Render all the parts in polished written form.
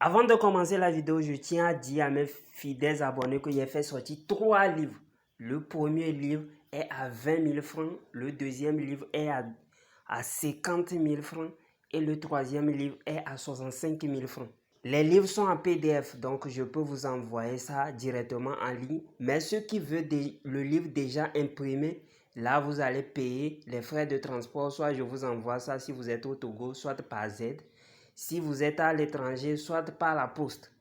Avant de commencer la vidéo, je tiens à dire à mes fidèles abonnés que j'ai fait sortir 3 livres. Le premier livre est à 20 000 francs, le deuxième livre est à 50 000 francs et le troisième livre est à 65 000 francs. Les livres sont en PDF, donc je peux vous envoyer ça directement en ligne. Mais ceux qui veulent le livre déjà imprimé, là vous allez payer les frais de transport. Soit je vous envoie ça si vous êtes au Togo, soit par Z. Si vous êtes à l'étranger, soit par la poste.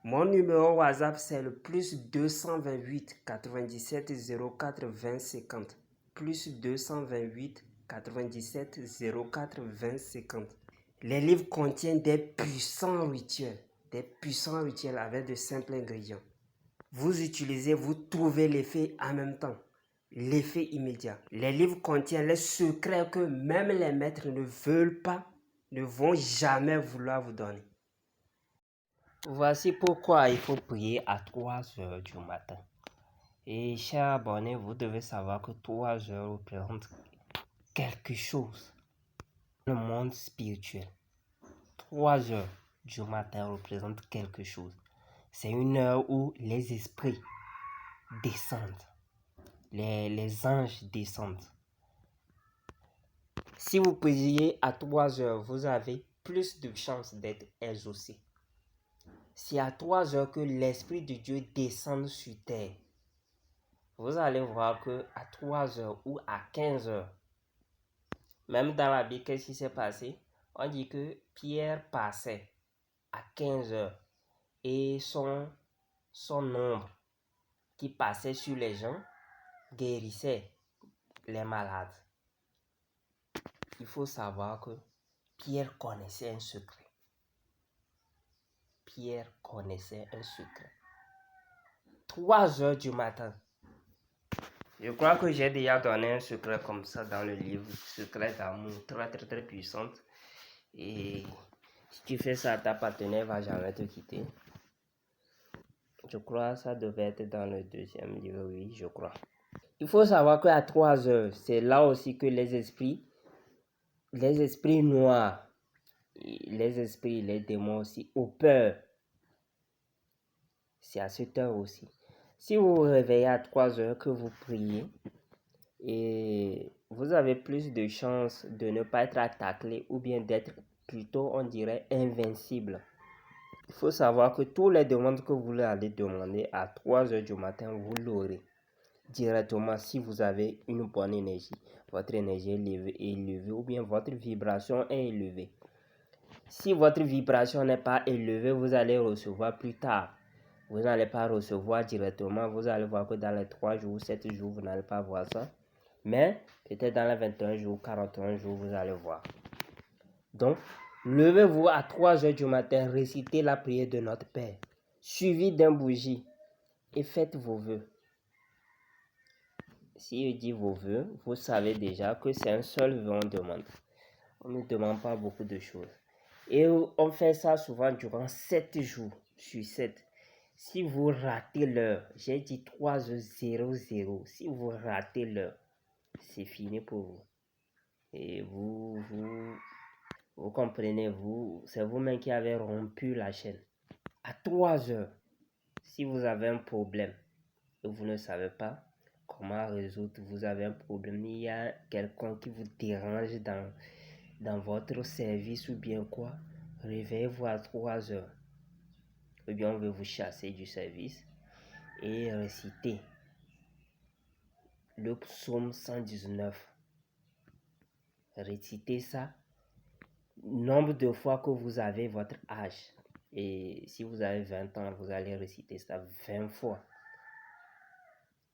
Mon numéro WhatsApp, c'est le plus 228 97 04 20 50. Plus 228 97 04 20 50. Les livres contiennent des puissants rituels avec de simples ingrédients. Vous utilisez, vous trouvez l'effet en même temps, l'effet immédiat. Les livres contiennent les secrets que même les maîtres ne veulent pas, ne vont jamais vouloir vous donner. Voici pourquoi il faut prier à 3 heures du matin. Et chers abonnés, vous devez savoir que 3 heures représentent quelque chose dans le monde spirituel. 3 heures du matin représentent quelque chose. C'est une heure où les esprits descendent. Les anges descendent. Si vous priez à 3 heures, vous avez plus de chances d'être exaucé. C'est à 3 heures que l'Esprit de Dieu descend sur terre. Vous allez voir que à 3 heures ou à 15 heures, même dans la Bible, qu'est-ce qui s'est passé? On dit que Pierre passait à 15 heures et son ombre qui passait sur les gens guérissait les malades. Il faut savoir que Pierre connaissait un secret. Pierre connaissait un secret. 3 heures du matin. Je crois que j'ai déjà donné un secret comme ça dans le livre, secret d'amour, très puissante. Et si tu fais ça, ta partenaire va jamais te quitter. Je crois que ça devait être dans le deuxième livre, oui, je crois. Il faut savoir qu'à 3 heures, c'est là aussi que les esprits noirs, les démons aussi, ont peur. C'est à cette heure aussi. Si vous vous réveillez à 3 heures que vous priez, et vous avez plus de chances de ne pas être attaqué ou bien d'être plutôt, on dirait, invincible. Il faut savoir que toutes les demandes que vous allez demander à 3 heures du matin, vous l'aurez directement si vous avez une bonne énergie. Votre énergie est élevée ou bien votre vibration est élevée. Si votre vibration n'est pas élevée, vous allez recevoir plus tard. Vous n'allez pas recevoir directement. Vous allez voir que dans les 3 jours, 7 jours, vous n'allez pas voir ça. Mais peut-être dans les 21 jours, 41 jours, vous allez voir. Donc, levez-vous à 3 heures du matin, récitez la prière de notre Père, suivi d'un bougie, et faites vos vœux. Si je dis vos vœux, vous savez déjà que c'est un seul vœu on demande. On ne demande pas beaucoup de choses. Et on fait ça souvent durant 7 jours sur 7. Si vous ratez l'heure, j'ai dit 3h00, si vous ratez l'heure, c'est fini pour vous. Et vous comprenez, c'est vous-même qui avez rompu la chaîne. À 3 heures, si vous avez un problème et vous ne savez pas comment résoudre, vous avez un problème, il y a quelqu'un qui vous dérange dans votre service ou bien quoi, réveillez-vous à 3 heures. Ou bien on veut vous chasser du service et réciter le psaume 119. Récitez ça nombre de fois que vous avez votre âge. Et si vous avez 20 ans, vous allez réciter ça 20 fois.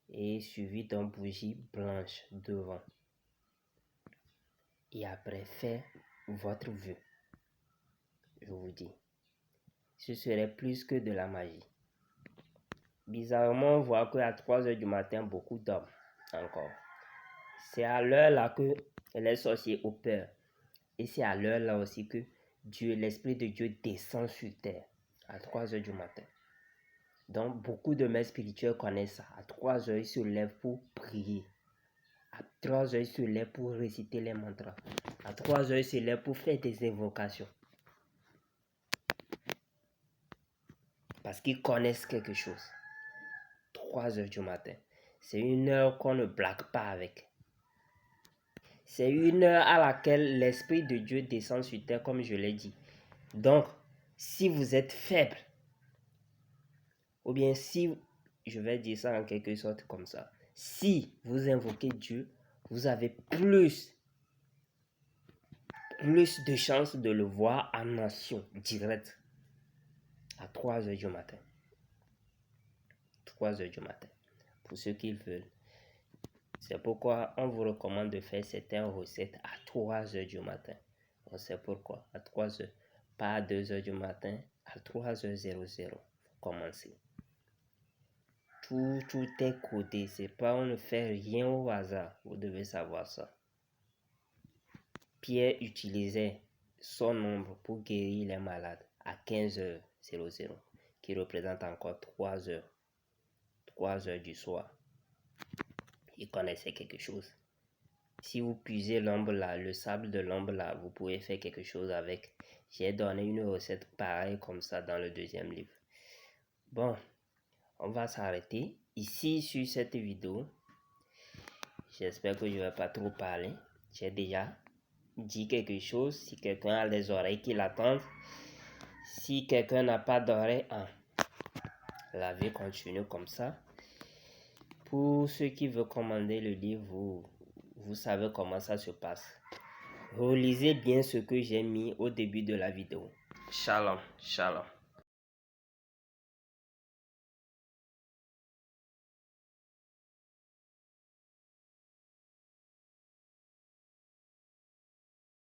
Et suivi d'une bougie blanche devant. Et après, faites votre vœu. Je vous dis. Ce serait plus que de la magie. Bizarrement, on voit qu'à 3 heures du matin, beaucoup dorment encore. C'est à l'heure là que les sorciers opèrent. Et c'est à l'heure là aussi que Dieu, l'Esprit de Dieu descend sur terre. À 3 heures du matin. Donc, beaucoup de maîtres spirituels connaissent ça. À 3 heures, ils se lèvent pour prier. À 3 heures, ils se lèvent pour réciter les mantras. À 3 heures, ils se lèvent pour faire des invocations. parce qu'ils connaissent quelque chose. 3 heures du matin. C'est une heure qu'on ne blague pas avec. C'est une heure à laquelle l'Esprit de Dieu descend sur terre, comme je l'ai dit. Donc, si vous êtes faible, ou bien si, je vais dire ça en quelque sorte comme ça, si vous invoquez Dieu, vous avez plus de chances de le voir en action directe à 3 heures du matin. 3 heures du matin, pour ceux qui veulent. C'est pourquoi on vous recommande de faire certaines recettes à 3 heures du matin. On sait pourquoi. À 3 heures. Pas à 2 heures du matin. À 3h00. Commencez. Tout est codé. C'est pas, on ne fait rien au hasard. Vous devez savoir ça. Pierre utilisait son nombre pour guérir les malades à 15h00. Qui représente encore 3 heures. 3 heures du soir. Il connaissait quelque chose. Si vous puisez l'ombre là, le sable de l'ombre là, vous pouvez faire quelque chose avec. J'ai donné une recette pareille comme ça dans le deuxième livre. Bon, on va s'arrêter ici sur cette vidéo. J'espère que je ne vais pas trop parler. J'ai déjà dit quelque chose. Si quelqu'un a les oreilles qui l'attendent, si quelqu'un n'a pas d'oreilles, la vie continue comme ça. Pour ceux qui veulent commander le livre, vous savez comment ça se passe. Relisez bien ce que j'ai mis au début de la vidéo. Shalom, shalom.